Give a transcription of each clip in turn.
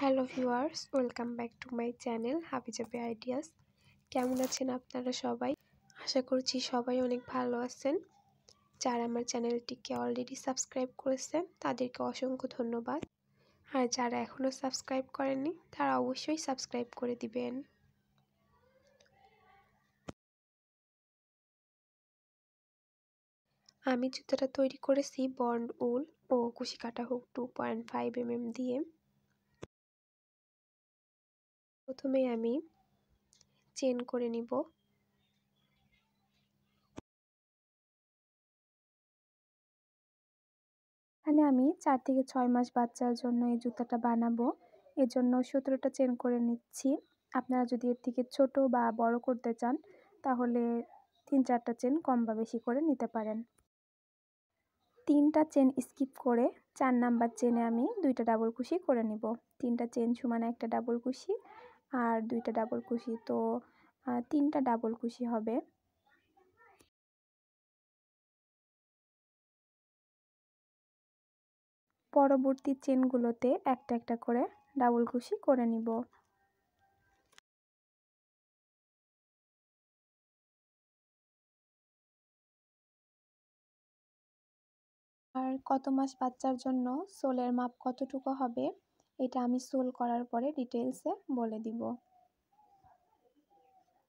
Hello viewers, welcome back to my channel হাবিজাবি ideas. কেমন আছেন আপনারা সবাই? আশা করছি সবাই অনেক ভালো আছেন। যারা আমার চ্যানেলটিকে অলরেডি সাবস্ক্রাইব করেছেন তাদেরকে অসংখ্য ধন্যবাদ। আর যারা এখনও সাবস্ক্রাইব করেননি তারা অবশ্যই সাবস্ক্রাইব করে দিবেন। আমি জুতাটা তৈরি করেছি বন্ড উল ও কুশি কাটা হুক 2.5 mm দিয়ে। প্রথমে আমি চেন করে নিব। এখানে আমি 4 থেকে 6 মাস বাচ্চার জন্য এই জুতাটা বানাবো। এর জন্য 17টা চেন করে নিচ্ছি। আপনারা যদি এর থেকে ছোট বা বড় করতে চান তাহলে 3-4টা চেন কম বা বেশি করে নিতে পারেন। 3টা চেন স্কিপ করে 4 নাম্বার চেনে আমি 2টা ডাবল কুশি করে নিব। 3টা চেন সমান একটা ডাবল কুশি আর 2টা ডাবল কুশি, তো 3টা ডাবল কুশি হবে। পরবর্তী চেনগুলোতে একটা একটা করে ডাবল কুশি করে নিব। আর কত মাস বাচ্চার জন্য সোলের মাপ কতটুকু হবে এটা আমি সোল করার পরে ডিটেলসে বলে দিব।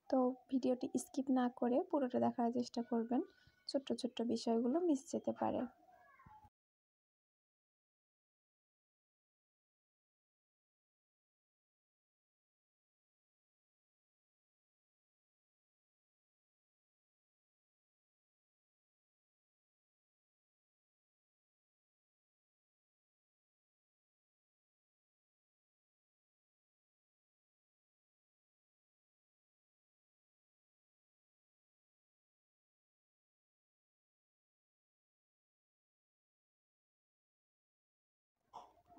তো ভিডিওটি স্কিপ না করে পুরোটা দেখার চেষ্টা করবেন, ছোট্ট ছোট্ট বিষয়গুলো মিস যেতে পারে।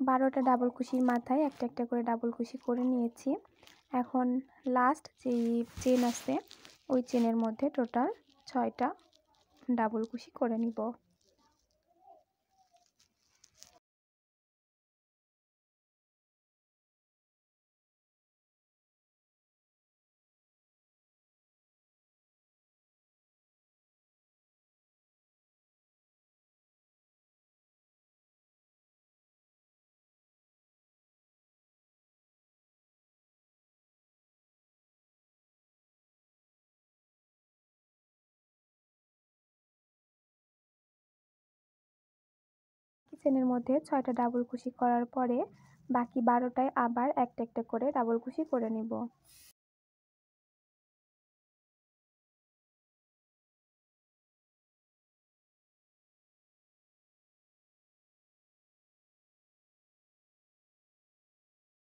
বারোটা ডাবল কুশির মাথায় একটা একটা করে ডাবল কুশি করে নিয়েছি। এখন লাস্ট যেই চেন আছে ওই চেনের মধ্যে টোটাল 6টা ডাবল কুশি করে নিব। চেনের মধ্যে 6টা ডাবল কুশি করার পরে বাকি 12টায় আবার একটা একটা করে ডাবল কুশি করে নিব।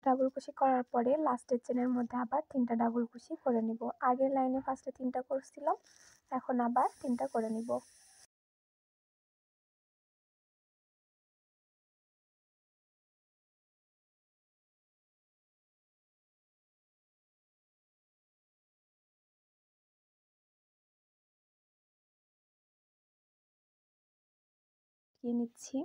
ডাবল কুশি করার পরে লাস্টের চেনের মধ্যে আবার 3টা ডাবল কুশি করে নিব। আগের লাইনে ফার্স্টে 3টা করছিলাম, এখন আবার 3টা করে নিব। নিচ্ছি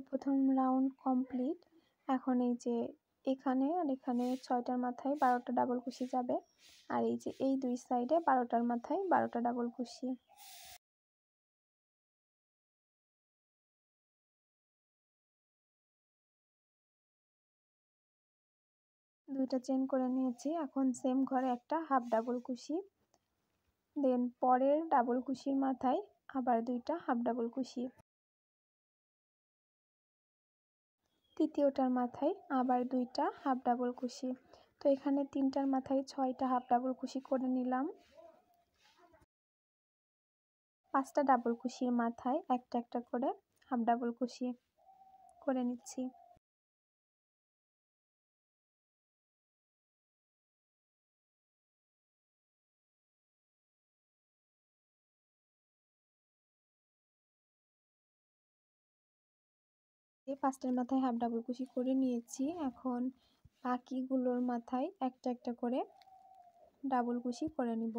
প্রথম রাউন্ড কমপ্লিট। এখন এই যে এখানে আর এখানে 6টার মাথায় 12টা ডাবল কুশি যাবে, আর এই যে এই দুই সাইডে 12টার মাথায় 12টা ডাবল কুশি। দুইটা চেন করে নিয়েছি। এখন সেম ঘরে একটা হাফ ডাবল কুশি, দেন পরের ডাবল কুশির মাথায় আবার 2টা হাফ ডাবল কুশি, তৃতীয়টার মাথায় আবার 2টা হাফ ডাবল কুশি। তো এখানে 3টার মাথায় 6টা হাফ ডাবল কুশি করে নিলাম। 5টা ডাবল কুশির মাথায় একটা একটা করে হাফ ডাবল কুশি করে নিচ্ছি। এই 5টার মাথায় হাফ ডাবল কুশি করে নিয়েছি। এখন বাকিগুলোর মাথায় একটা একটা করে ডাবল কুশি করে নিব।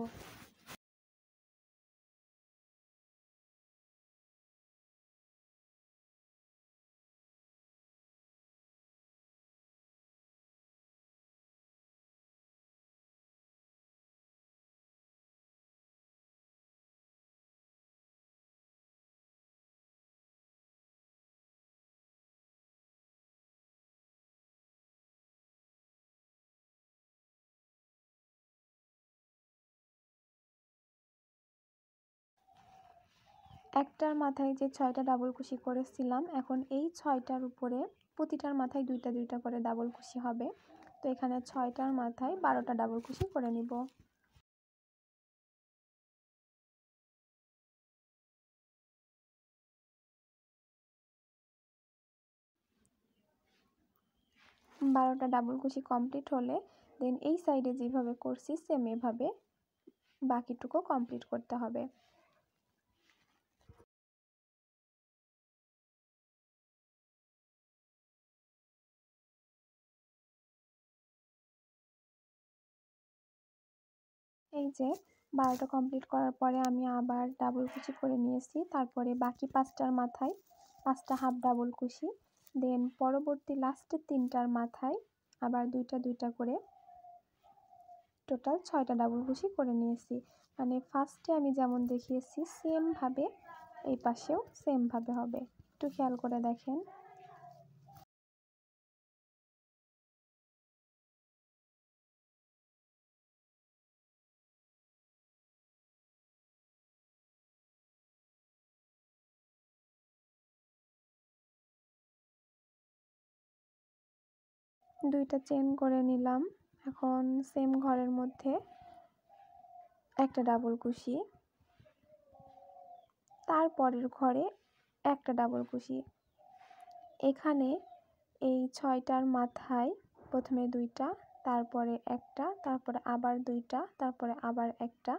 একটার মাথায় যে 6টা ডাবল কুশি করেছিলাম, এখন এই 6টার উপরে প্রতিটার মাথায় 2টা 2টা করে ডাবল কুশি হবে। তো এখানে 6টার মাথায় 12টা ডাবল কুশি করে নিব। বারোটা ডাবল কুশি কমপ্লিট হলে দেন এই সাইডে যেভাবে করছি সেম এভাবে বাকিটুকু কমপ্লিট করতে হবে। এই যে 12টা কমপ্লিট করার পরে আমি আবার ডাবল কুশি করে নিয়েছি, তারপরে বাকি 5টার মাথায় 5টা হাফ ডাবল কুশি, দেন পরবর্তী লাস্টের 3টার মাথায় আবার 2টা 2টা করে টোটাল 6টা ডাবল কুশি করে নিয়েছি। মানে ফার্স্টে আমি যেমন দেখিয়েছি সেমভাবে এই পাশেও সেমভাবে হবে, একটু খেয়াল করে দেখেন। দুইটা চেন করে নিলাম। এখন সেম ঘরের মধ্যে একটা ডাবল কুশি, তারপরের ঘরে একটা ডাবল কুশি। এখানে এই 6টার মাথায় প্রথমে 2টা, তারপরে একটা, তারপরে আবার 2টা, তারপরে আবার একটা,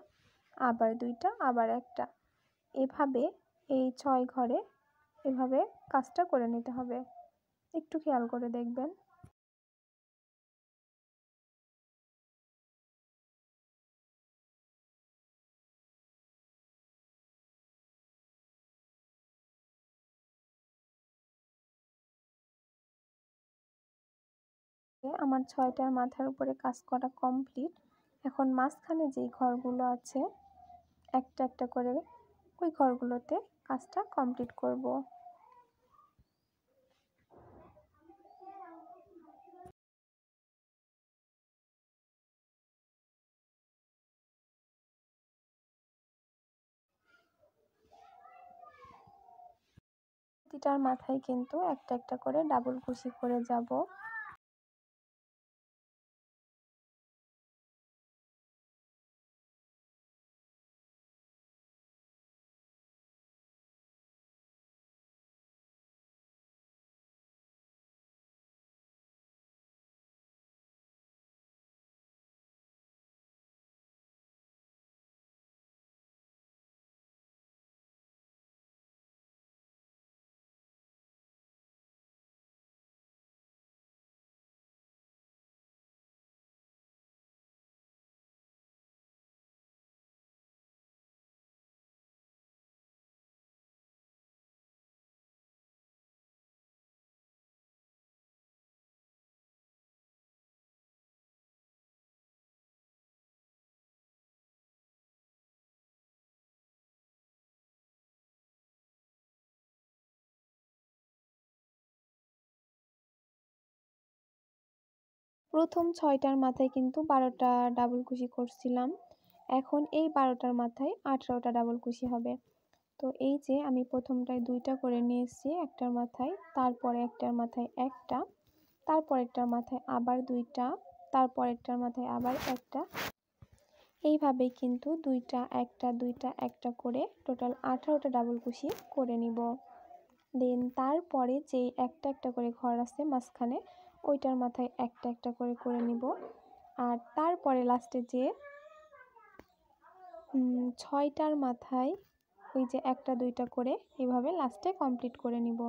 আবার 2টা, আবার একটা, এভাবে এই 6 ঘরে এভাবে কাজটা করে নিতে হবে, একটু খেয়াল করে দেখবেন। আমার 6টার মাথার উপরে কাজ করা কমপ্লিট। এখন মাঝখানে যেই ঘরগুলো আছে একটা একটা করে ওই ঘরগুলোতে কাজটা কমপ্লিট করব। প্রতিটার মাথায় কিন্তু একটা একটা করে ডাবল কুশি করে যাব। প্রথম 6টার মাথায় কিন্তু 12টা ডাবল কুশি করছিলাম, এখন এই 12টার মাথায় 18টা ডাবল কুশি হবে। তো এই যে আমি প্রথমটায় 2টা করে নিয়েছি একটার মাথায়, তারপরে একটার মাথায় একটা, তারপরেরটার মাথায় আবার 2টা, তারপরেরটার মাথায় আবার একটা, এইভাবেই কিন্তু 2টা একটা 2টা একটা করে টোটাল 18টা ডাবল কুশি করে নিব। দেন তারপরে যেই একটা একটা করে ঘর আছে মাঝখানে ওইটার মাথায় একটা একটা করে করে নিব। আর তারপরে লাস্টে যে 6টার মাথায় ওই যে একটা 2টা করে এভাবে লাস্টে কমপ্লিট করে নিব।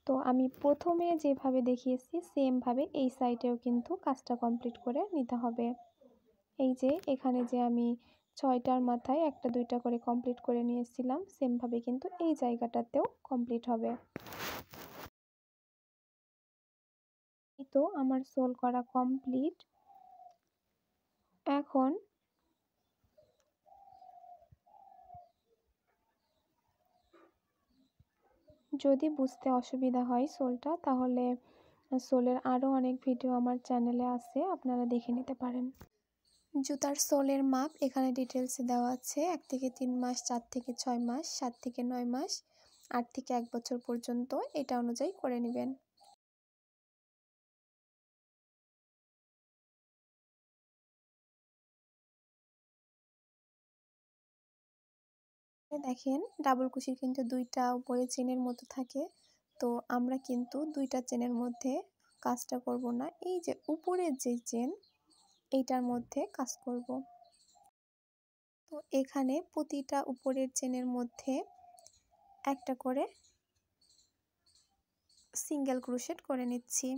তো আমি প্রথমে যেভাবে দেখিয়েছি সেমভাবে এই সাইডেও কিন্তু কাজটা কমপ্লিট করে নিতে হবে। এই যে এখানে যে আমি 6টার মাথায় একটা 2টা করে কমপ্লিট করে নিয়েছিলাম সেমভাবে কিন্তু এই জায়গাটাতেও কমপ্লিট হবে। এই তো আমার সোল করা কমপ্লিট। এখন যদি বুঝতে অসুবিধা হয় সোলটা, তাহলে সোলের আরও অনেক ভিডিও আমার চ্যানেলে আছে, আপনারা দেখে নিতে পারেন। জুতার সোলের মাপ এখানে ডিটেলসে দেওয়া আছে। 1 থেকে 3 মাস, 4 থেকে 6 মাস, 7 থেকে 9 মাস, 8 থেকে 1 বছর পর্যন্ত এটা অনুযায়ী করে নেবেন। দেখেন ডাবল কুশির কিন্তু 2টা উপরে চেনের মতো থাকে। তো আমরা কিন্তু 2টা চেনের মধ্যে কাজটা করব না। এই যে উপরের যে চেন এইটার মধ্যে কাজ করব। তো এখানে প্রতিটা উপরের চেনের মধ্যে একটা করে সিঙ্গেল ক্রোশেট করে নিচ্ছি।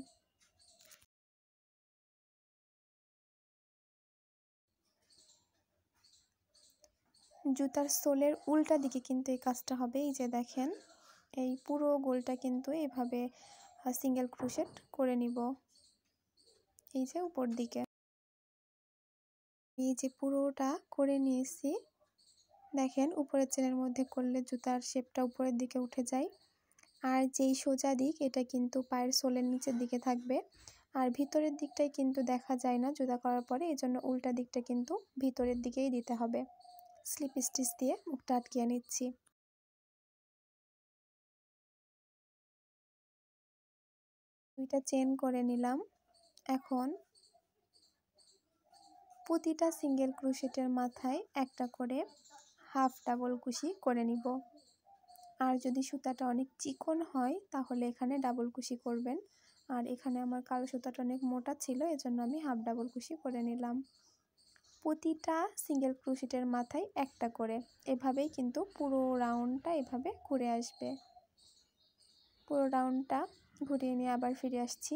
জুতার সোলের উল্টা দিকে কিন্তু এই কাজটা হবে। এই যে দেখেন এই পুরো গোলটা কিন্তু এভাবে সিঙ্গেল ক্রোশেট করে নিব। এই যে উপর দিকে এই যে পুরোটা করে নিয়েছি। দেখেন উপরের চেনের মধ্যে করলে জুতার শেপটা উপরের দিকে উঠে যায়। আর যেই সোজা দিক এটা কিন্তু পায়ের সোলের নিচের দিকে থাকবে। আর ভিতরের দিকটাই কিন্তু দেখা যায় না জুতা করার পরে, এই জন্য উল্টা দিকটা কিন্তু ভিতরের দিকেই দিতে হবে। স্লিপ স্টিচ দিয়ে মুখটা আটকিয়ে নিচ্ছি। দুইটা চেন করে নিলাম। এখন প্রতিটা সিঙ্গেল ক্রোশেটের মাথায় একটা করে হাফ ডাবল কুশি করে নিব। আর যদি সুতাটা অনেক চিকন হয় তাহলে এখানে ডাবল কুশি করবেন। আর এখানে আমার কালো সুতাটা অনেক মোটা ছিল, এজন্য আমি হাফ ডাবল কুশি করে নিলাম। প্রতিটা সিঙ্গেল ক্রোশেটের মাথায় একটা করে, এভাবেই কিন্তু পুরো রাউন্ডটা এভাবে ঘুরে আসবে। পুরো রাউন্ডটা ঘুরিয়ে নিয়ে আবার ফিরে আসছি।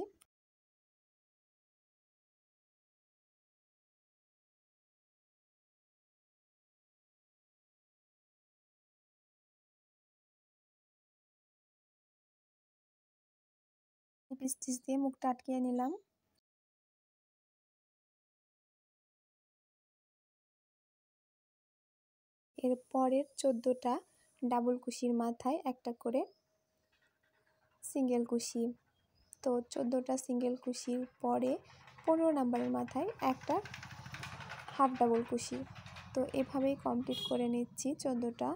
স্টিচ দিয়ে মুখটা আটকিয়ে নিলাম। এর পরের 14টা ডাবল কুশির মাথায় একটা করে সিঙ্গেল কুশি। তো 14টা সিঙ্গেল কুশির পরে 15 নাম্বারের মাথায় একটা হাফ ডাবল কুশি। তো এভাবেই কমপ্লিট করে নিচ্ছি 14টা।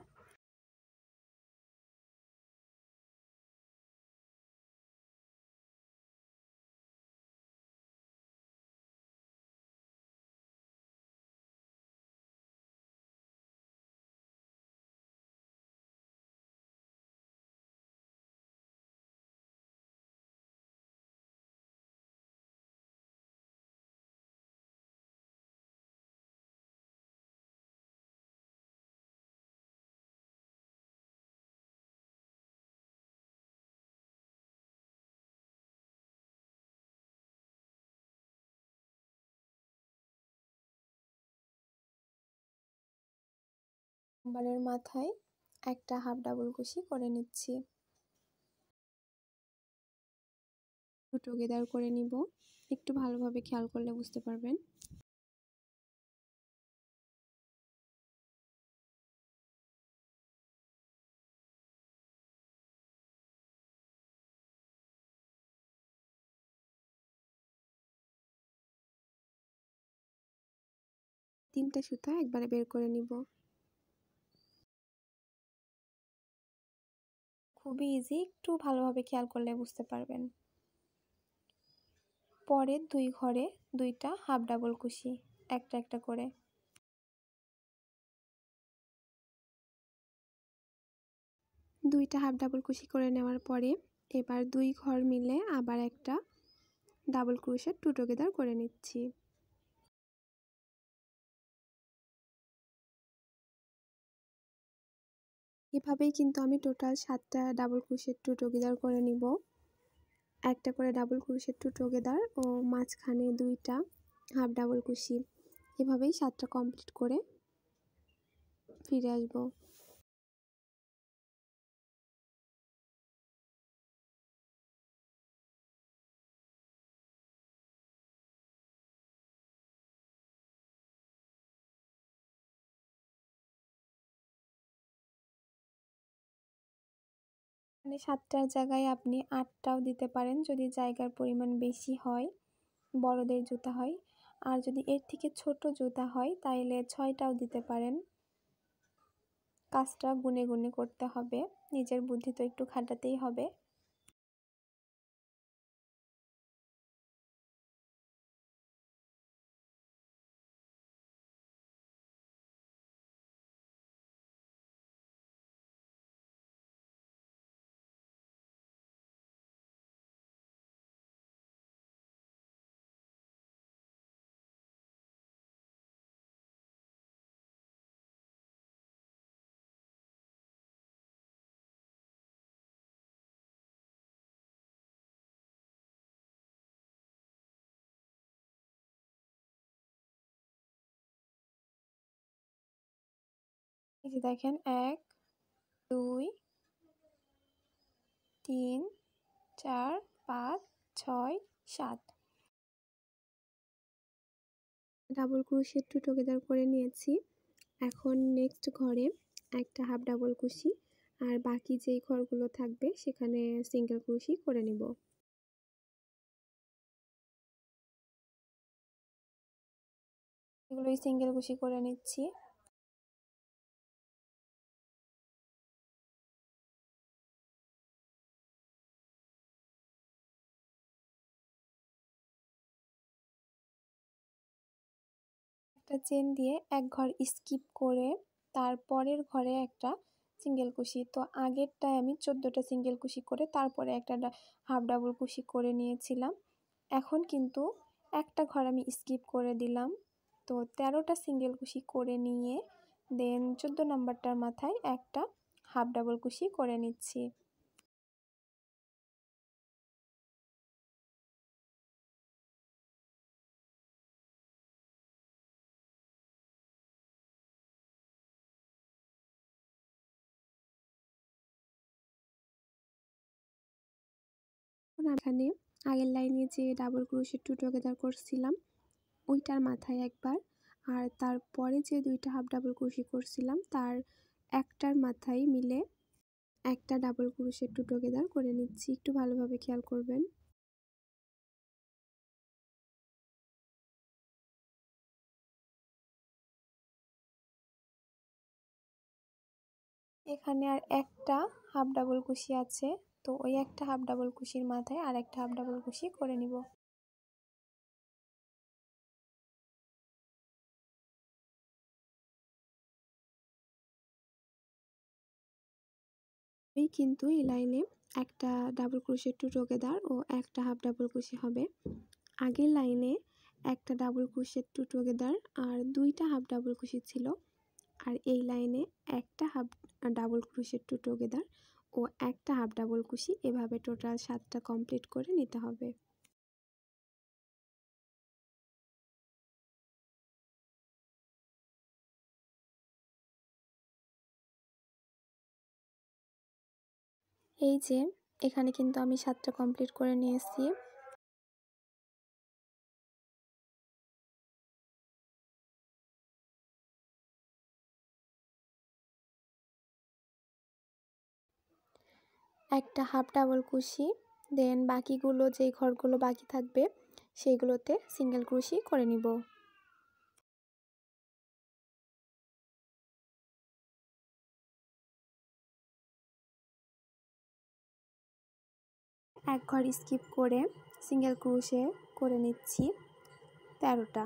নাম্বারের মাথায় একটা হাফ ডাবল কুশি করে নিচ্ছি। টুগেদার করে নিব। একটু ভালোভাবে খেয়াল করলে বুঝতে পারবেন। তিনটা সুতা একবারে বের করে নিব। খুবই ইজি, একটু ভালোভাবে খেয়াল করলে বুঝতে পারবেন। পরের 2 ঘরে 2টা হাফ ডাবল কুশি, একটা একটা করে। দুইটা হাফ ডাবল কুশি করে নেওয়ার পরে এবার 2 ঘর মিলে আবার একটা ডাবল ক্রোশেট টু টুগেদার করে নিচ্ছি। এভাবেই কিন্তু আমি টোটাল 7টা ডাবল ক্রোশেট টু টুগেদার করে নিব। একটা করে ডাবল ক্রোশেট টু টুগেদার ও মাঝখানে 2টা হাফ ডাবল কুশি, এভাবেই 7টা কমপ্লিট করে ফিরে আসব। মানে 7টার জায়গায় আপনি 8টাও দিতে পারেন যদি জায়গার পরিমাণ বেশি হয়, বড়দের জুতা হয়। আর যদি এর থেকে ছোট জুতা হয় তাইলে 6টাও দিতে পারেন। কাজটা গুনে গুনে করতে হবে, নিজের বুদ্ধি তো একটু খাটাতেই হবে। এই যে দেখেন 1 2 3 4 5 6 7 ডাবল ক্রোশেট টুগেদার করে নিয়েছি। এখন নেক্সট ঘরে একটা হাফ ডাবল কুশি আর বাকি যেই ঘরগুলো থাকবে সেখানে সিঙ্গেল ক্রোশি করে নিব। এগুলোই সিঙ্গেল কুশি করে নিচ্ছি। একটা চেন দিয়ে এক ঘর স্কিপ করে তারপরের ঘরে একটা সিঙ্গেল কুশি, তো আগেরটায় আমি 14টা সিঙ্গেল কুশি করে তারপরে একটা হাফ ডাবল কুশি করে নিয়েছিলাম। এখন কিন্তু একটা ঘর আমি স্কিপ করে দিলাম, তো 13টা সিঙ্গেল কুশি করে নিয়ে দেন 14 নাম্বারটার মাথায় একটা হাফ ডাবল কুশি করে নিচ্ছি। এখানে আগের লাইনে যে ডাবল ক্রোশেট টুগেদার করছিলাম ওইটার মাথায় একবার, আর তারপরে যে দুইটা হাফ ডাবল ক্রোশি করছিলাম তার একটার মাথায় মিলে একটা ডাবল ক্রোশেট টুগেদার করে নিচ্ছি। একটু ভালোভাবে খেয়াল করবেন। এখানে আর একটা হাফ ডাবল কুশি আছে, তো ওই একটা হাফ ডাবল কুশির মাথায় আর একটা হাফ ডাবল কুশি করে নিব। কিন্তু এই লাইনে একটা ডাবল ক্রোশেট টুগেদার ও একটা হাফ ডাবল কুশি হবে। আগের লাইনে একটা ডাবল ক্রোশেট টুগেদার আর দুইটা হাফ ডাবল কুশি ছিল, আর এই লাইনে একটা হাফ ডাবল ক্রোশেট টুগেদার ও একটা হাফ ডাবল কুশি, এভাবে টোটাল 7টা কমপ্লিট করে নিতে হবে। এই যে এখানে কিন্তু আমি 7টা কমপ্লিট করে নিয়েছি। একটা হাফ ডাবল কুশি, দেন বাকিগুলো যেই ঘরগুলো বাকি থাকবে সেইগুলোতে সিঙ্গেল ক্রোশি করে নিব। এক ঘর স্কিপ করে সিঙ্গেল ক্রোশে করে নিচ্ছি 13টা।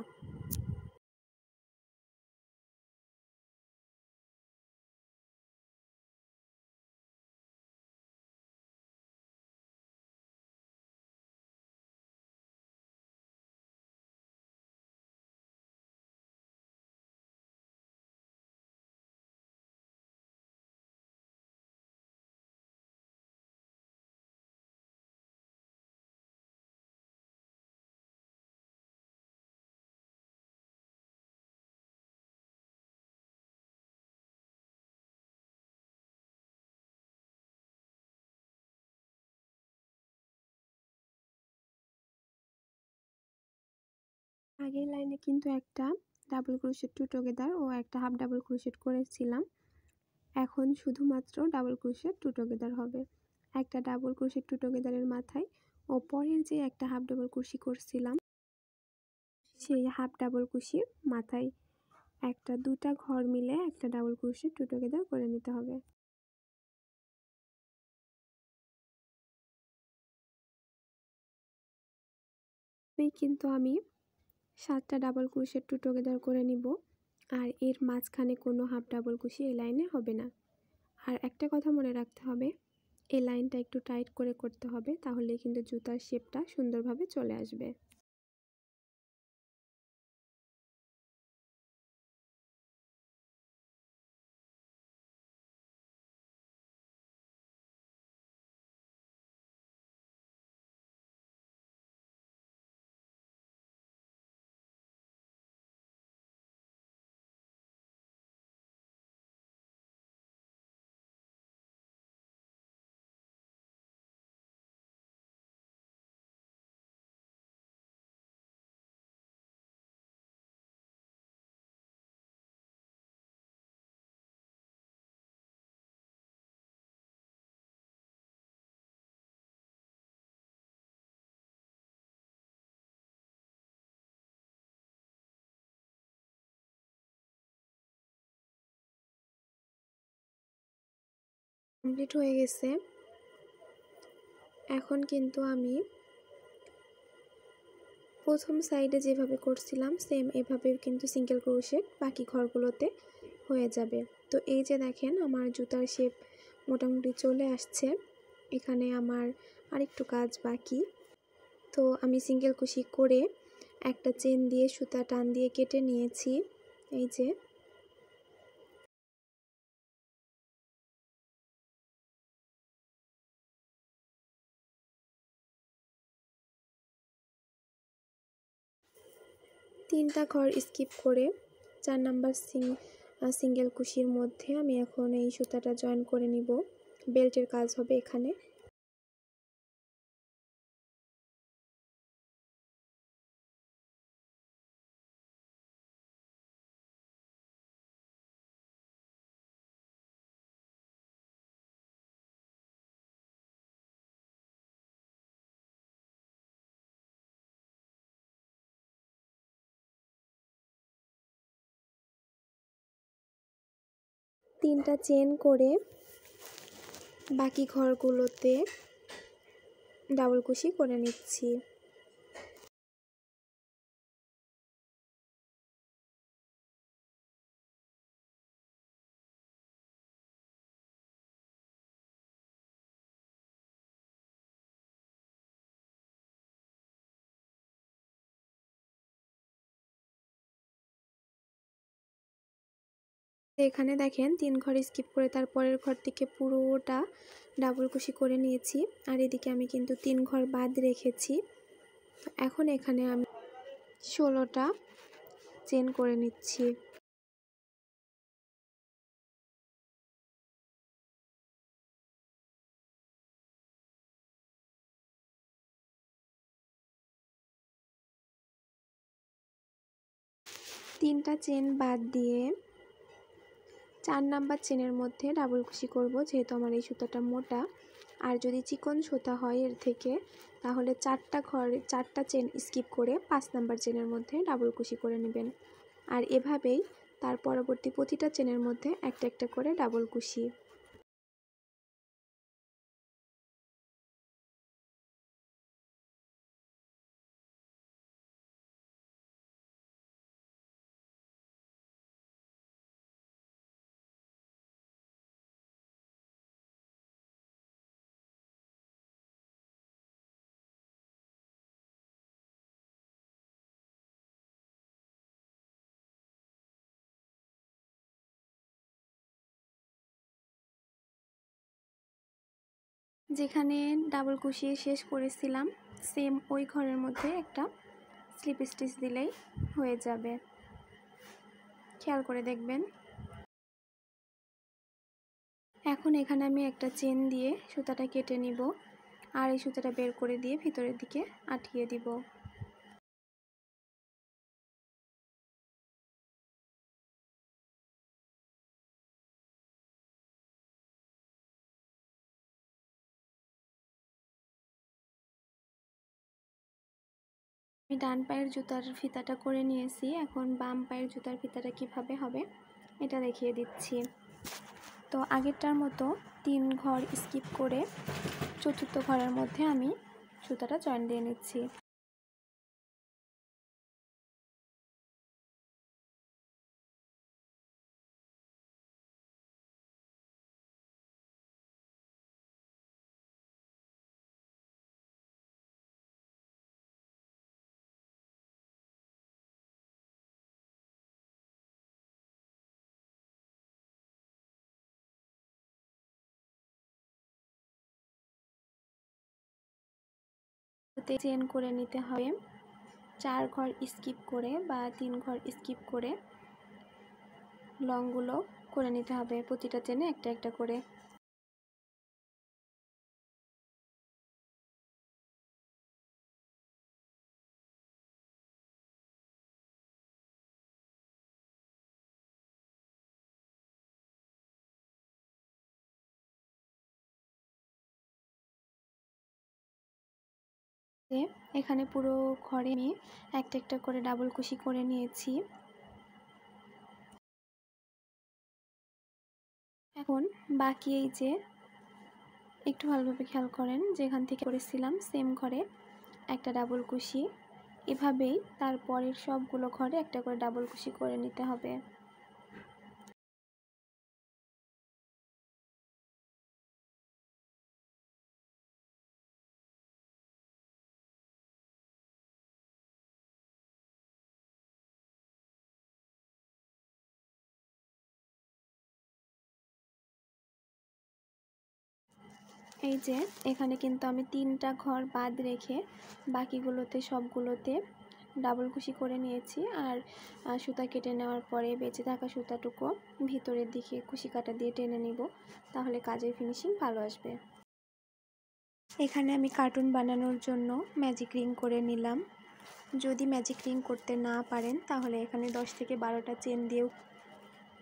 আগের লাইনে কিন্তু একটা ডাবল ক্রোশেট টুগেদার ও একটা হাফ ডাবল ক্রোশেট করেছিলাম, এখন শুধুমাত্র ডাবল ক্রোশেট টুগেদার হবে। একটা ডাবল ক্রোশেট টুগেদারের মাথায় ও পরের যে একটা হাফ ডাবল ক্রোশি করছিলাম সেই হাফ ডাবল কুশির মাথায় একটা দুটা ঘর মিলে একটা ডাবল ক্রোশেট টু টুগেদার করে নিতে হবে। কিন্তু আমি 7টা ডাবল ক্রোশেট টু টুগেদার করে নিব, আর এর মাঝখানে কোনো হাফ ডাবল কুশি এই লাইনে হবে না। আর একটা কথা মনে রাখতে হবে, এই লাইনটা একটু টাইট করে করতে হবে, তাহলে কিন্তু জুতার শেপটা সুন্দরভাবে চলে আসবে। কমপ্লিট হয়ে গেছে। এখন কিন্তু আমি প্রথম সাইডে যেভাবে করছিলাম সেম এভাবে কিন্তু সিঙ্গেল ক্রোশেট বাকি ঘরগুলোতে হয়ে যাবে। তো এই যে দেখেন আমার জুতার শেপ মোটামুটি চলে আসছে। এখানে আমার আরেকটু কাজ বাকি। তো আমি সিঙ্গেল কুশি করে একটা চেন দিয়ে সুতা টান দিয়ে কেটে নিয়েছি। এই যে তিনটা ঘর স্কিপ করে 4 নাম্বার সিঙ্গেল কুশির মধ্যে আমি এখন এই সুতাটা জয়েন করে নিব। বেল্টের কাজ হবে এখানে। তিনটা চেন করে বাকি ঘরগুলোতে ডাবল কুশি করে নিচ্ছি। এখানে দেখেন 3 ঘর স্কিপ করে তারপরের ঘর থেকে পুরোটা ডাবল কুশি করে নিয়েছি, আর এদিকে আমি কিন্তু 3 ঘর বাদ রেখেছি। এখন এখানে আমি 16টা চেন করে নিচ্ছি। তিনটা চেন বাদ দিয়ে 4 নাম্বার চেনের মধ্যে ডাবল কুশি করব, যেহেতু আমার এই সুতাটা মোটা। আর যদি চিকন সুতা হয় এর থেকে, তাহলে 4টা চেন স্কিপ করে 5 নাম্বার চেনের মধ্যে ডাবল কুশি করে নেবেন। আর এভাবেই তার পরবর্তী প্রতিটা চেনের মধ্যে একটা একটা করে ডাবল কুশি। যেখানে ডাবল কুশি শেষ করেছিলাম সেম ওই ঘরের মধ্যে একটা স্লিপ স্টিচ দিলেই হয়ে যাবে। খেয়াল করে দেখবেন। এখন এখানে আমি একটা চেন দিয়ে সুতাটা কেটে নিব, আর এই সুতাটা বের করে দিয়ে ভিতরের দিকে আটকিয়ে দিব। ডান পায়ের জুতার ফিতাটা করে নিয়েছি, এখন বাম পায়ের জুতার ফিতাটা কিভাবে হবে এটা দেখিয়ে দিচ্ছি। তো আগেরটার মতো 3 ঘর স্কিপ করে চতুর্থ ঘরের মধ্যে আমি সুতাটা জয়েন দিয়ে নিচ্ছি। চেন করে নিতে হবে 4 ঘর স্কিপ করে বা 3 ঘর স্কিপ করে লংগুলো করে নিতে হবে, প্রতিটা চেনে একটা একটা করে। এখানে পুরো ঘরে আমি একটা একটা করে ডাবল কুশি করে নিয়েছি। এখন বাকি এই যে একটু ভালোভাবে খেয়াল করেন, যেখান থেকে করেছিলাম সেম ঘরে একটা ডাবল কুশি, এভাবেই তারপরের সবগুলো ঘরে একটা করে ডাবল কুশি করে নিতে হবে। এই যে এখানে কিন্তু আমি 3টা ঘর বাদ রেখে বাকিগুলোতে সবগুলোতে ডাবল কুশি করে নিয়েছি। আর সুতা কেটে নেওয়ার পরে বেঁচে থাকা সুতাটুকু ভিতরের দিকে কুশি কাটা দিয়ে টেনে নিব, তাহলে কাজের ফিনিশিং ভালো আসবে। এখানে আমি কার্টুন বানানোর জন্য ম্যাজিক রিং করে নিলাম। যদি ম্যাজিক রিং করতে না পারেন তাহলে এখানে 10 থেকে 12টা চেন দিয়েও,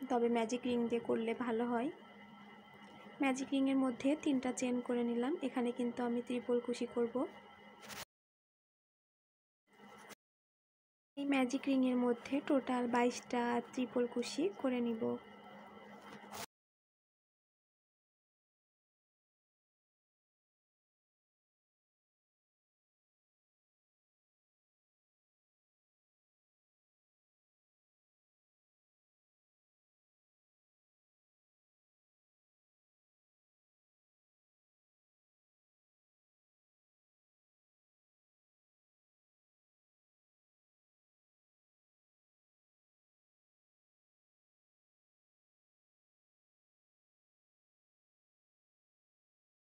তবে ম্যাজিক রিং দিয়ে করলে ভালো হয়। ম্যাজিক রিংয়ের মধ্যে 3টা চেন করে নিলাম, এখানে কিন্তু আমি ত্রিপল কুশি করব। এই ম্যাজিক রিংয়ের মধ্যে টোটাল 22টা ত্রিপল কুশি করে নিব।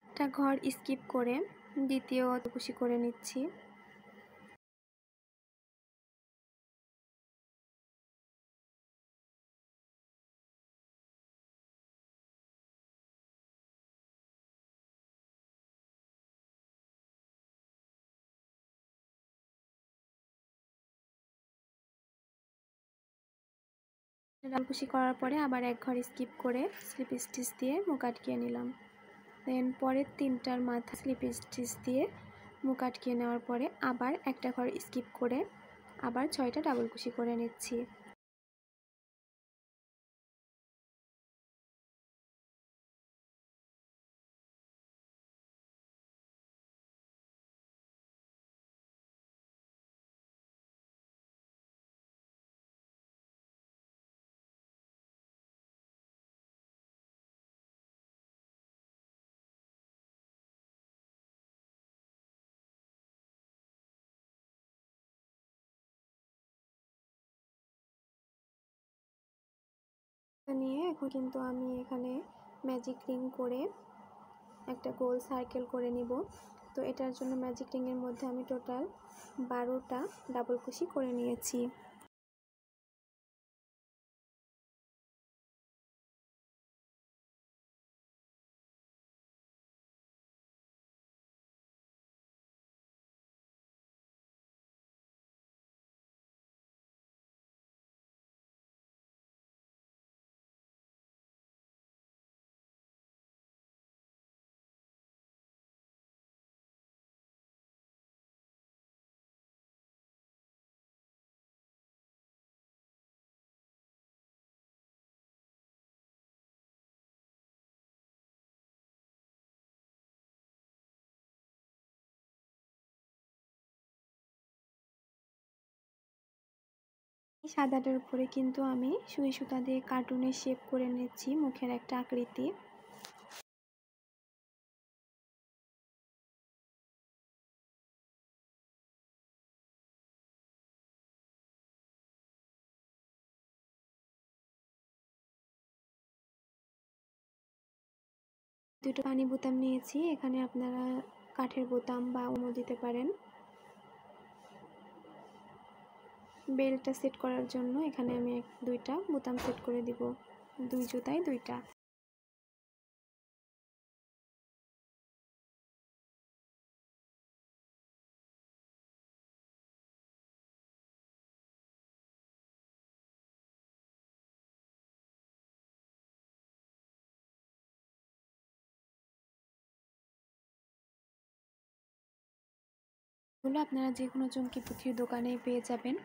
একটা ঘর স্কিপ করে দ্বিতীয় কুশি করে নিচ্ছি। ডাবল কুশি করার পরে আবার এক ঘর স্কিপ করে স্লিপ স্টিচ দিয়ে মুখ আটকিয়ে নিলাম। দেন পরের 3টার মাথা স্লিপ স্টিচ দিয়ে মুখ আটকিয়ে নেওয়ার পরে আবার একটা ঘর স্কিপ করে আবার 6টা ডাবল কুশি করে নিচ্ছি। নিয়ে এখন কিন্তু আমি এখানে ম্যাজিক রিং করে একটা গোল সার্কেল করে নিব। তো এটার জন্য ম্যাজিক রিংয়ের মধ্যে আমি টোটাল 12টা ডাবল কুশি করে নিয়েছি। সাদাটার উপরে কিন্তু আমি সুই সুতা দিয়ে কার্টুনের শেপ করে নিচ্ছি, মুখের একটা আকৃতি। দুটো পানি বোতাম নিয়েছি, এখানে আপনারা কাঠের বোতাম বা অন্য দিতে পারেন। বেল্টটা সেট করার জন্য এখানে আমি দুইটা বোতাম সেট করে দিব, দুই জুতায় দুইটা। এগুলো আপনারা যে কোনো চুমকি পুঁথির দোকানেই পেয়ে যাবেন।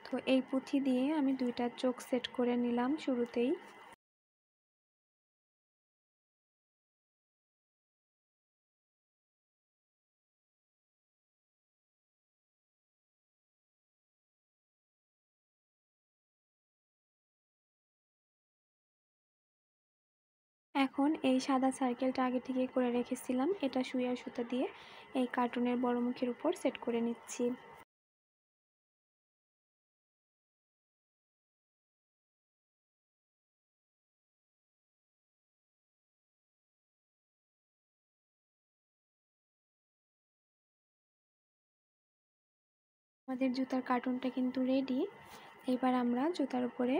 তো এই পুঁথি দিয়ে আমি দুইটা চোখ সেট করে নিলাম শুরুতেই। এখন এই সাদা সার্কেলটা আগে থেকে করে রেখেছিলাম, এটা সুই আর সুতা দিয়ে এই কার্টুনের বড় মুখের উপর সেট করে নিচ্ছি। আমাদের জুতার কার্টুনটা কিন্তু রেডি। এবার আমরা জুতার উপরে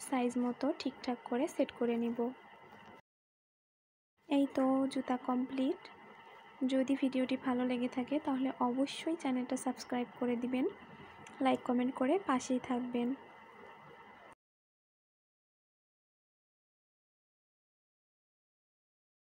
সাইজ মতো ঠিকঠাক করে সেট করে নিব। এই তো জুতা কমপ্লিট। যদি ভিডিওটি ভালো লেগে থাকে তাহলে অবশ্যই চ্যানেলটা সাবস্ক্রাইব করে দিবেন, লাইক কমেন্ট করে পাশেই থাকবেন।